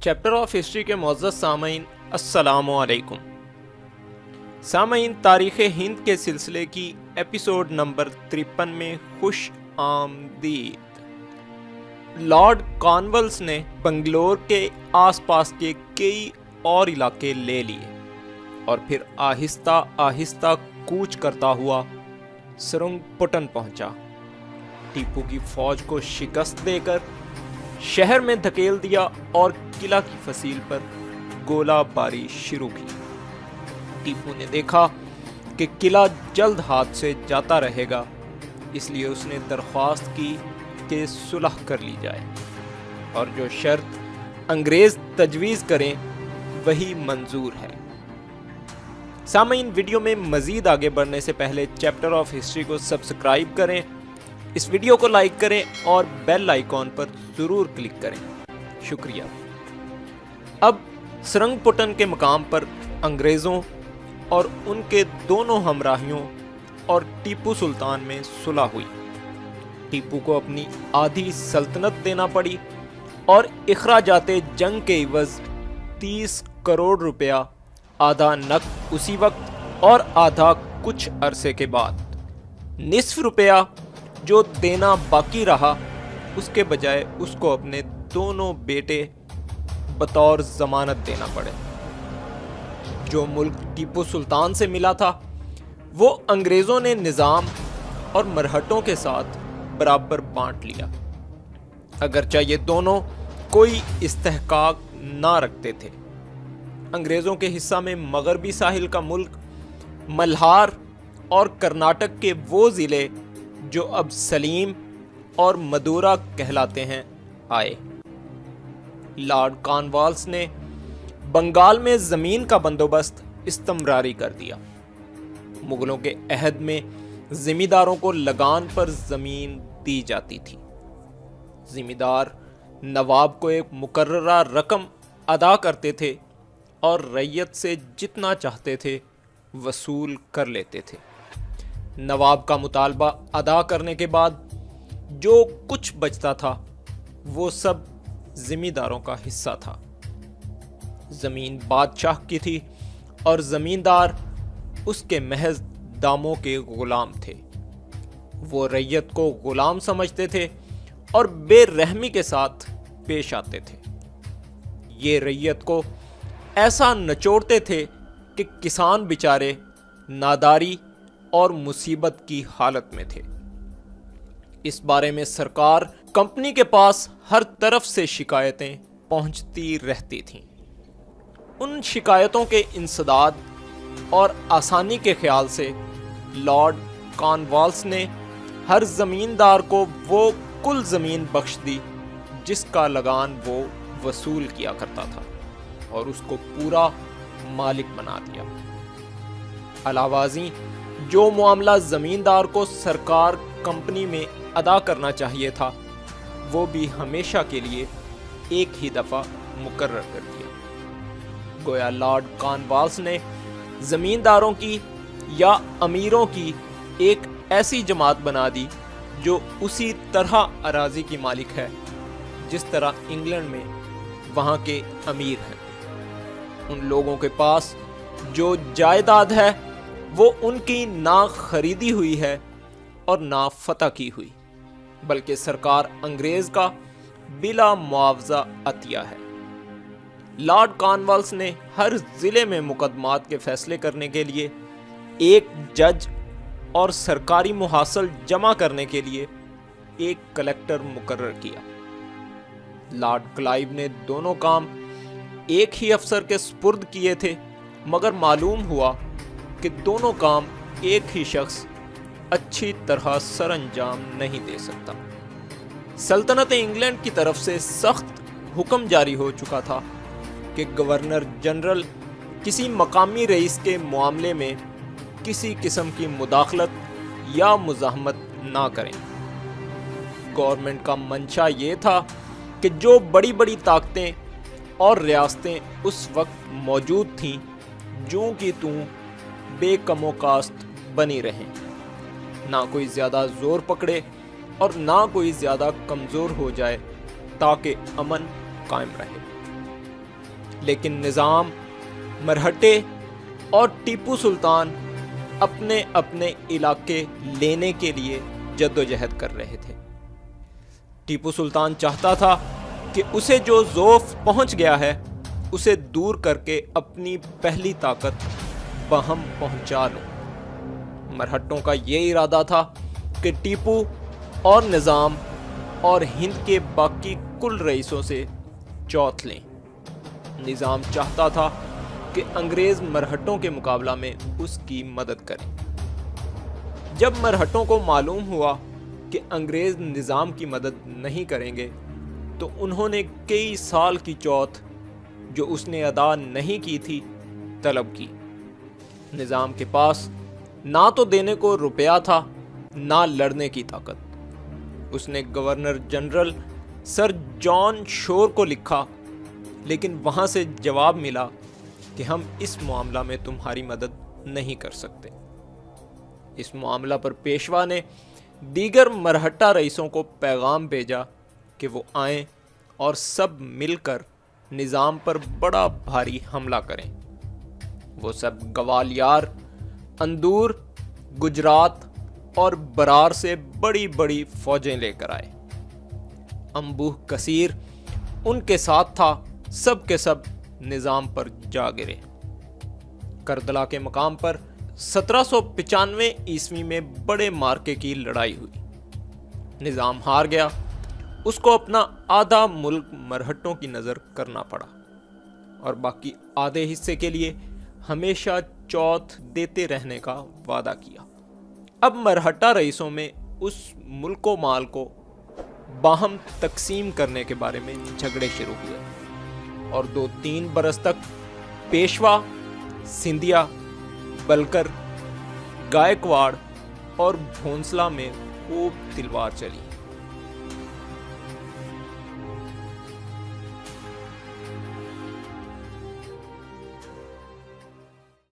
Chapter of history کے معزز سامعین السلام علیکم۔ سامعین، تاریخ ہند کے سلسلے کی ایپیسوڈ نمبر 53 میں خوش آمدید۔ لارڈ کارنوالس نے بنگلور کے آس پاس کے کئی اور علاقے لے لیے اور پھر آہستہ آہستہ کوچ کرتا ہوا سرنگ پٹن پہنچا۔ ٹیپو کی فوج کو شکست دے کر شہر میں دھکیل دیا اور قلعہ کی فصیل پر گولہ باری شروع کی۔ ٹیپو نے دیکھا کہ قلعہ جلد ہاتھ سے جاتا رہے گا، اس لیے اس نے درخواست کی کہ صلح کر لی جائے اور جو شرط انگریز تجویز کریں وہی منظور ہے۔ سامعین، ویڈیو میں مزید آگے بڑھنے سے پہلے چیپٹر آف ہسٹری کو سبسکرائب کریں، اس ویڈیو کو لائک کریں اور بیل آئیکن پر ضرور کلک کریں۔ شکریہ۔ اب سرنگ پٹن کے مقام پر انگریزوں اور ان کے دونوں ہمراہیوں اور ٹیپو سلطان میں صلح ہوئی۔ ٹیپو کو اپنی آدھی سلطنت دینا پڑی اور اخراجات جنگ کے عوض 30 کروڑ روپیہ، آدھا نقد اسی وقت اور آدھا کچھ عرصے کے بعد۔ نصف روپیہ جو دینا باقی رہا، اس کے بجائے اس کو اپنے دونوں بیٹے بطور ضمانت دینا پڑے۔ جو ملک ٹیپو سلطان سے ملا تھا وہ انگریزوں نے نظام اور مرہٹوں کے ساتھ برابر بانٹ لیا، اگرچہ یہ دونوں کوئی استحقاق نہ رکھتے تھے۔ انگریزوں کے حصہ میں مغربی ساحل کا ملک ملہار اور کرناٹک کے وہ ضلع جو اب سلیم اور مدورہ کہلاتے ہیں آئے۔ لارڈ کارنوالس نے بنگال میں زمین کا بندوبست استمراری کر دیا۔ مغلوں کے عہد میں زمینداروں کو لگان پر زمین دی جاتی تھی۔ زمیندار نواب کو ایک مقررہ رقم ادا کرتے تھے اور رعیت سے جتنا چاہتے تھے وصول کر لیتے تھے۔ نواب کا مطالبہ ادا کرنے کے بعد جو کچھ بچتا تھا وہ سب زمینداروں کا حصہ تھا۔ زمین بادشاہ کی تھی اور زمیندار اس کے محض داموں کے غلام تھے۔ وہ رعیت کو غلام سمجھتے تھے اور بے رحمی کے ساتھ پیش آتے تھے۔ یہ رعیت کو ایسا نچوڑتے تھے کہ کسان بیچارے ناداری اور مصیبت کی حالت میں تھے۔ اس بارے میں سرکار کمپنی کے پاس ہر طرف سے شکایتیں پہنچتی رہتی تھیں۔ ان شکایتوں کے انسداد اور آسانی کے خیال سے لارڈ کارنوالس نے ہر زمیندار کو وہ کل زمین بخش دی جس کا لگان وہ وصول کیا کرتا تھا اور اس کو پورا مالک بنا دیا۔ علاوہ ازیں جو معاملہ زمیندار کو سرکار کمپنی میں ادا کرنا چاہیے تھا وہ بھی ہمیشہ کے لیے ایک ہی دفعہ مقرر کر دیا۔ گویا لارڈ کارنوالس نے زمینداروں کی یا امیروں کی ایک ایسی جماعت بنا دی جو اسی طرح اراضی کی مالک ہے جس طرح انگلینڈ میں وہاں کے امیر ہیں۔ ان لوگوں کے پاس جو جائیداد ہے وہ ان کی نہ خریدی ہوئی ہے اور نہ فتح کی ہوئی، بلکہ سرکار انگریز کا بلا معاوضہ عطیہ ہے۔ لارڈ کارنوالس نے ہر ضلع میں مقدمات کے فیصلے کرنے کے لیے ایک جج اور سرکاری محاصل جمع کرنے کے لیے ایک کلیکٹر مقرر کیا۔ لارڈ کلائیو نے دونوں کام ایک ہی افسر کے سپرد کیے تھے، مگر معلوم ہوا کہ دونوں کام ایک ہی شخص اچھی طرح سر انجام نہیں دے سکتا۔ سلطنت انگلینڈ کی طرف سے سخت حکم جاری ہو چکا تھا کہ گورنر جنرل کسی مقامی رئیس کے معاملے میں کسی قسم کی مداخلت یا مزاحمت نہ کریں۔ گورنمنٹ کا منشا یہ تھا کہ جو بڑی بڑی طاقتیں اور ریاستیں اس وقت موجود تھیں جوں کی توں بے کم و کاست بنی رہیں، نہ کوئی زیادہ زور پکڑے اور نہ کوئی زیادہ کمزور ہو جائے تاکہ امن قائم رہے۔ لیکن نظام، مرہٹے اور ٹیپو سلطان اپنے اپنے علاقے لینے کے لیے جدوجہد کر رہے تھے۔ ٹیپو سلطان چاہتا تھا کہ اسے جو ضعف پہنچ گیا ہے اسے دور کر کے اپنی پہلی طاقت بہم پہنچا لوں۔ مرہٹوں کا یہ ارادہ تھا کہ ٹیپو اور نظام اور ہند کے باقی کل رئیسوں سے چوتھ لیں۔ نظام چاہتا تھا کہ انگریز مرہٹوں کے مقابلہ میں اس کی مدد کریں۔ جب مرہٹوں کو معلوم ہوا کہ انگریز نظام کی مدد نہیں کریں گے تو انہوں نے کئی سال کی چوتھ جو اس نے ادا نہیں کی تھی طلب کی۔ نظام کے پاس نہ تو دینے کو روپیہ تھا نہ لڑنے کی طاقت۔ اس نے گورنر جنرل سر جان شور کو لکھا، لیکن وہاں سے جواب ملا کہ ہم اس معاملہ میں تمہاری مدد نہیں کر سکتے۔ اس معاملہ پر پیشوا نے دیگر مرہٹہ رئیسوں کو پیغام بھیجا کہ وہ آئیں اور سب مل کر نظام پر بڑا بھاری حملہ کریں۔ وہ سب گوالیار، اندور، گجرات اور برار سے بڑی بڑی فوجیں لے کر آئے۔ انبوہ کثیر ان کے ساتھ تھا، سب کے سب نظام پر جا گرے۔ کردلا کے مقام پر 1795 عیسوی میں بڑے مارکے کی لڑائی ہوئی۔ نظام ہار گیا، اس کو اپنا آدھا ملک مرہٹوں کی نظر کرنا پڑا اور باقی آدھے حصے کے لیے ہمیشہ چوتھ دیتے رہنے کا وعدہ کیا۔ اب مرہٹہ رئیسوں میں اس ملک و مال کو باہم تقسیم کرنے کے بارے میں جھگڑے شروع ہوئے اور 2-3 برس تک پیشوا، سندھیا، بلکر، گائیکواڑ اور بھونسلہ میں خوب تلوار چلی۔